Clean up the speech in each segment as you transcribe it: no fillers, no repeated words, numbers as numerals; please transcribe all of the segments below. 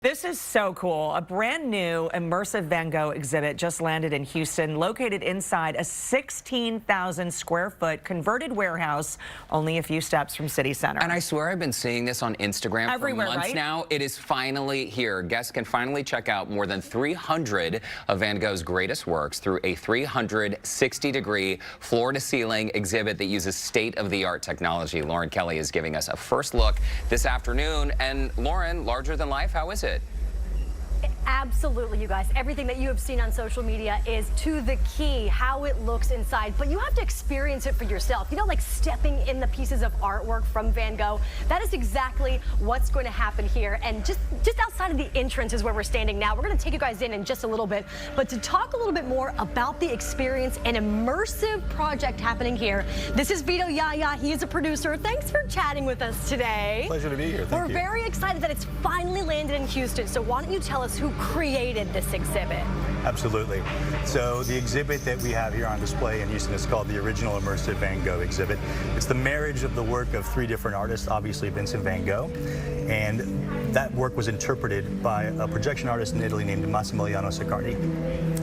This is so cool. A brand new Immersive Van Gogh exhibit just landed in Houston, located inside a 16,000 square foot converted warehouse, only a few steps from CityCentre. And I swear I've been seeing this on Instagram everywhere, for months right? now. It is finally here. Guests can finally check out more than 300 of Van Gogh's greatest works through a 360-degree floor-to-ceiling exhibit that uses state-of-the-art technology. Lauren Kelly is giving us a first look this afternoon. And Lauren, larger than life, how is it? Absolutely, you guys. Everything that you have seen on social media is to the key, how it looks inside. But you have to experience it for yourself. You know, like stepping in the pieces of artwork from Van Gogh. That is exactly what's going to happen here. And just outside of the entrance is where we're standing now. We're going to take you guys in just a little bit. But to talk a little bit more about the experience and immersive project happening here, this is Vito Iaia. He is a producer. Thanks for chatting with us today. Pleasure to be here. Thank you. We're very excited that it's finally landed in Houston. So why don't you tell us who created this exhibit? Absolutely. So the exhibit that we have here on display in Houston is called the original Immersive Van Gogh Exhibit. It's the marriage of the work of three different artists, obviously Vincent van Gogh, and that work was interpreted by a projection artist in Italy named Massimiliano Siccardi.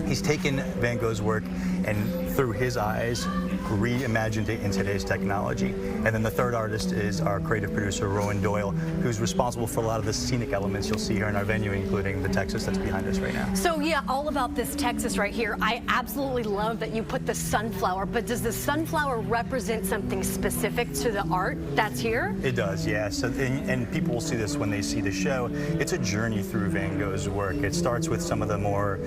He's taken Van Gogh's work and through his eyes reimagined it in today's technology. And then the third artist is our creative producer, Rowan Doyle, who's responsible for a lot of the scenic elements you'll see here in our venue, including the Texas that's behind us right now. So yeah, all about this Texas right here. I absolutely love that you put the sunflower, but does the sunflower represent something specific to the art that's here? It does, yeah. So, and people will see this when they see the show. It's a journey through Van Gogh's work. It starts with some of the more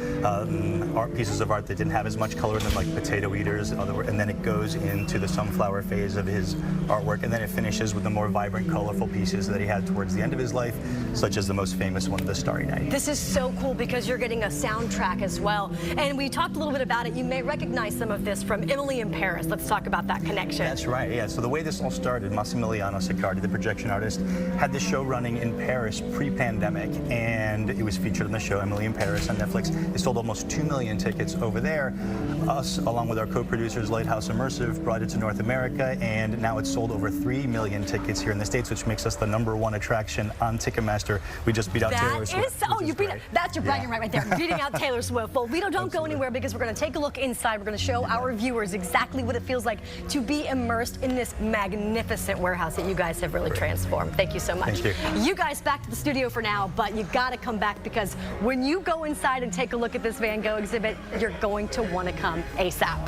art pieces of art that didn't have as much color in them, like potato eaters, and then it goes into the sunflower phase of his artwork, and then it finishes with the more vibrant, colorful pieces that he had towards the end of his life, such as the most famous one, the Starry Night. This is so cool because you're getting a soundtrack as well. And we talked a little bit about it. You may recognize some of this from Emily in Paris. Let's talk about that connection. That's right, yeah. So the way this all started, Massimiliano Siccardi, the projection artist, had this show running in Paris pre-pandemic, and it was featured on the show Emily in Paris on Netflix. It sold almost 2 million tickets over there. Us, along with our co-producers, Lighthouse Immersive, brought it to North America, and now it's sold over 3 million tickets here in the States, which makes us the #1 attraction on Ticketmaster. We just beat out Taylor Swift. Oh, you beat it. That's your bragging right there. Beating out Taylor Swift. Well, Vito, don't go anywhere because we're going to take a look inside. We're going to show our viewers exactly what it feels like to be immersed in this magnificent warehouse that you guys have really transformed. Thank you so much. Thank you. You guys back to the studio for now, but you got to come back because when you go inside and take a look at this Van Gogh exhibit, you're going to want to come ASAP.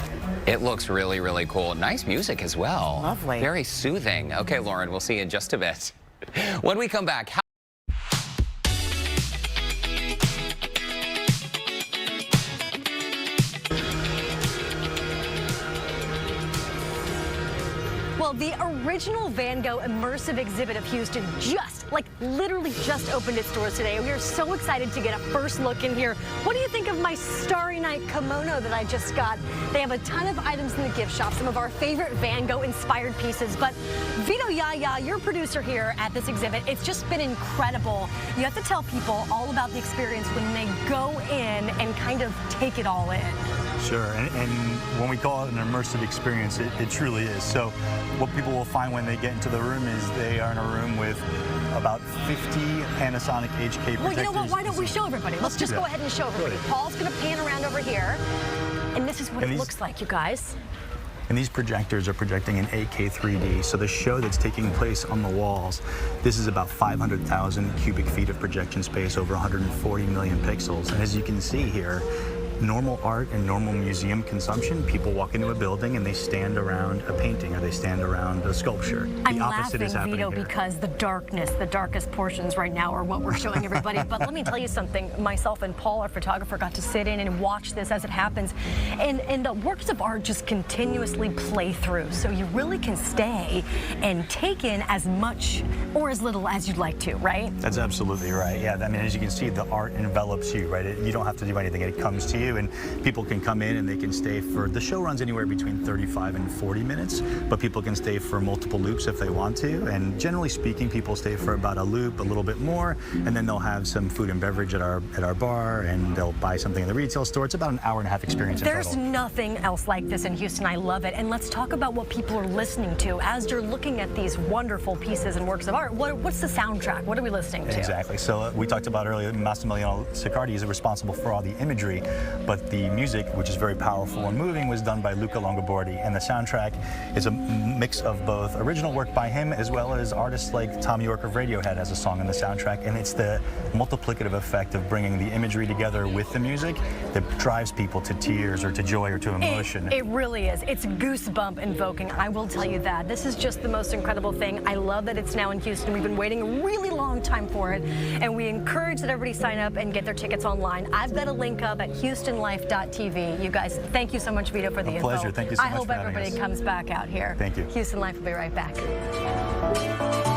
It looks really, really cool. Nice music as well. Lovely. Very soothing. Okay, Lauren, we'll see you in just a bit. When we come back, Well, the original Van Gogh Immersive Exhibit of Houston literally just opened its doors today. We are so excited to get a first look in here. What do you think of my Starry Night kimono that I just got? They have a ton of items in the gift shop, some of our favorite Van Gogh inspired pieces. But Vito Iaia, your producer here at this exhibit, it's just been incredible. You have to tell people all about the experience when they go in and kind of take it all in. Sure, and when we call it an immersive experience, it truly is. So what people will find when they get into the room is they are in a room with about 50 Panasonic HK projectors. Well, you know what? Why don't we show everybody? Let's just go ahead and show everybody. Paul's going to pan around over here, and this is what it looks like, you guys. And these projectors are projecting in 8K 3D. So the show that's taking place on the walls, this is about 500,000 cubic feet of projection space over 140 million pixels. And as you can see here, normal art and normal museum consumption, people walk into a building and they stand around a painting or they stand around a sculpture. I'm laughing, Vito, because the darkest portions right now are what we're showing everybody. But let me tell you something. Myself and Paul, our photographer, got to sit in and watch this as it happens. And the works of art just continuously play through. So you really can stay and take in as much or as little as you'd like to, right? That's absolutely right. Yeah, I mean, as you can see, the art envelops you, right? You don't have to do anything. It comes to you. to. And people can come in and they can stay for, the show runs anywhere between 35 and 40 minutes, but people can stay for multiple loops if they want to. And generally speaking, people stay for about a loop, a little bit more, and then they'll have some food and beverage at our bar, and they'll buy something in the retail store. It's about an hour-and-a-half experience in There's total. nothing else like this in Houston. I love it. And let's talk about what people are listening to as you're looking at these wonderful pieces and works of art. What's the soundtrack? What are we listening to? Exactly. So we talked about earlier, Massimiliano Siccardi is responsible for all the imagery, but the music, which is very powerful and moving, was done by Luca Longobordi. And the soundtrack is a mix of both original work by him as well as artists like Tom York of Radiohead has a song in the soundtrack. And it's the multiplicative effect of bringing the imagery together with the music that drives people to tears or to joy or to emotion. It really is. It's goosebump invoking. I will tell you that. This is just the most incredible thing. I love that it's now in Houston. We've been waiting a really long time for it, and we encourage that everybody sign up and get their tickets online. I've got a link up at HoustonLife.tv. You guys, thank you so much, Vito, for the info. Pleasure. Thank you so I much hope for having everybody us. comes back out here. Thank you. Houston Life will be right back.